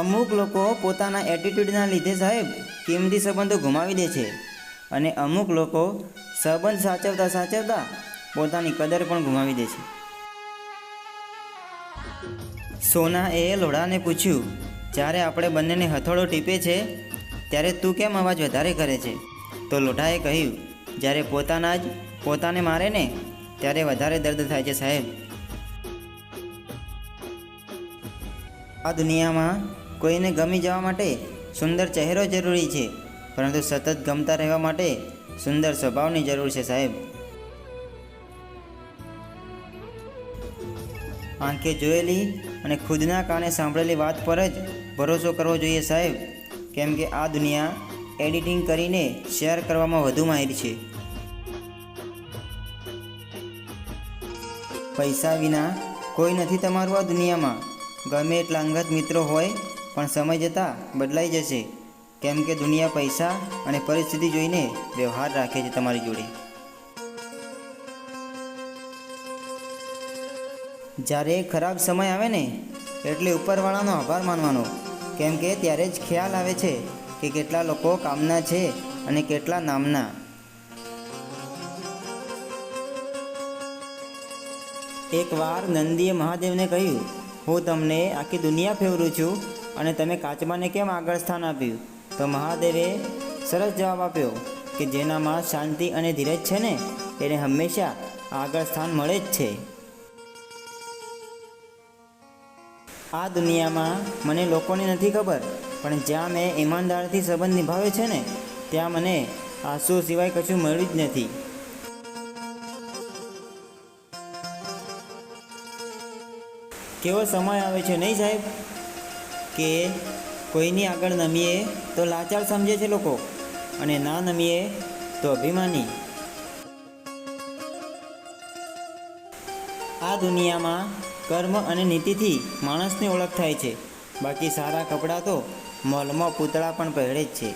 અમુક લોકો પોતાના એટીટ્યૂડના લીધે સાહેબ કિંમતી સંબંધો ગુમાવી દે છે અને અમુક લોકો સંબંધ સાચવતા સાચવતા પોતાની કદર પણ ગુમાવી દે છે. સોનાએ લોઢાને પૂછ્યું, જ્યારે આપણે બંનેને હથોડો ટીપે છે ત્યારે તું કેમ અવાજ વધારે કરે છે? તો લોઢાએ કહ્યું, જ્યારે પોતાના જ પોતાને મારે ને ત્યારે વધારે દર્દ થાય છે સાહેબ. આ દુનિયામાં કોઈને ગમી જવા માટે સુંદર ચહેરો જરૂરી છે, પરંતુ સતત ગમતા રહેવા માટે સુંદર સ્વભાવની જરૂર છે સાહેબ. આંખે જોયેલી અને ખુદના કાને સાંભળેલી વાત પર જ ભરોસો કરવો જોઈએ સાહેબ, કેમ કે આ દુનિયા એડિટિંગ કરીને શેર કરવામાં વધુ માહિર છે. પૈસા વિના કોઈ નથી તમારું આ દુનિયામાં. ગમે એટલા અંગત મિત્રો હોય પણ સમય જતાં બદલાઈ જશે, કેમ કે દુનિયા પૈસા અને પરિસ્થિતિ જોઈને વ્યવહાર રાખે છે તમારી જોડે. જ્યારે ખરાબ સમય આવે ને એટલે ઉપરવાળાનો આભાર માનવાનો, કેમ કે ત્યારે જ ખ્યાલ આવે છે કે કેટલા લોકો કામના છે અને કેટલા નામના. એકવાર નંદીએ મહાદેવને કહ્યું, હું તમને આખી દુનિયા ફેરવું છું અને તમે કાચબાને કેમ આગળ સ્થાન આપ્યું? તો મહાદેવે સરસ જવાબ આપ્યો કે જેનામાં શાંતિ અને ધીરજ છે ને એને હંમેશા આગળ સ્થાન મળે જ છે. આ દુનિયામાં મને લોકોની નથી ખબર, પણ જ્યાં મેં ઈમાનદારથી સંબંધ નિભાવ્યો છે ને ત્યાં મને આંસુ સિવાય કશું મળ્યું જ નથી. કેવો સમય આવે છે નહીં સાહેબ, કે કોઈની આગળ નમીએ તો લાચાર સમજે છે લોકો અને ના નમીએ તો અભિમાની. આ દુનિયામાં કર્મ અને નીતિથી માણસની ઓળખ થાય છે, બાકી સારા કપડાં તો મોલમાં પૂતળા પણ પહેરે જ છે.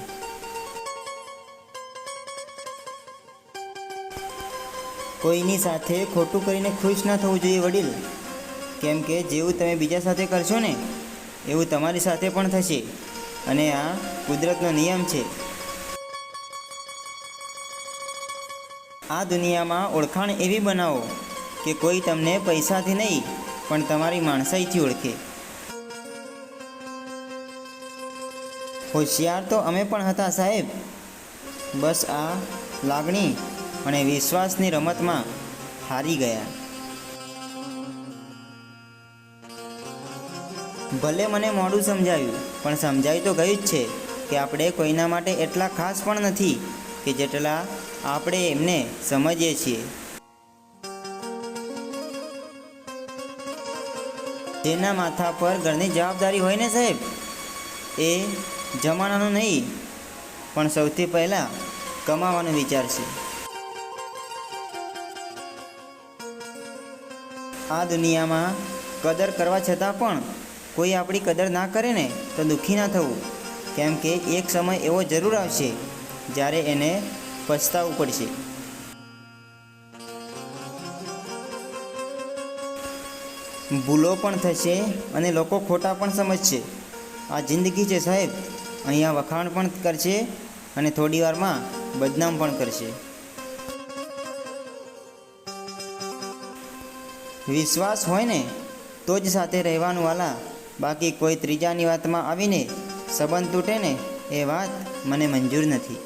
કોઈની સાથે ખોટું કરીને ખુશ ન થવું જોઈએ વડીલ, કેમ કે જેવું તમે બીજા સાથે કરશો ને એવું તમારી સાથે પણ થશે અને આ કુદરતનો નિયમ છે. આ દુનિયામાં ઓળખાણ એવી બનાવો કે કોઈ તમને પૈસાથી નહીં પણ તમારી માણસાઈથી ઓળખે. હોશિયાર તો અમે પણ હતા સાહેબ, બસ આ લાગણી અને વિશ્વાસની રમતમાં હારી ગયા. ભલે મને મોડું સમજાયું, પણ સમજાઈ તો ગયું જ છે કે આપણે કોઈના માટે એટલા ખાસ પણ નથી કે જેટલા આપણે એમને સમજીએ છીએ. જેના માથા પર ઘરની જવાબદારી હોય ને સાહેબ, એ જમાનાનું નહીં પણ સૌથી પહેલાં કમાવાનું વિચારશે. આ દુનિયામાં કદર કરવા છતાં પણ કોઈ આપણી કદર ના કરે ને તો દુઃખી ના થવું, કેમ કે એક સમય એવો જરૂર આવશે જ્યારે એને પછતાવવું પડશે. ભૂલો પણ થશે અને લોકો ખોટા પણ સમજશે. આ જિંદગી છે સાહેબ, અહીંયા વખાણ પણ કરશે અને થોડી વારમાં બદનામ પણ કરશે. વિશ્વાસ હોય ને તો જ સાથે રહેવાનું વાલા, બાકી કોઈ ત્રીજાની વાતમાં આવીને સંબંધ તૂટે ને એ વાત મને મંજૂર નથી.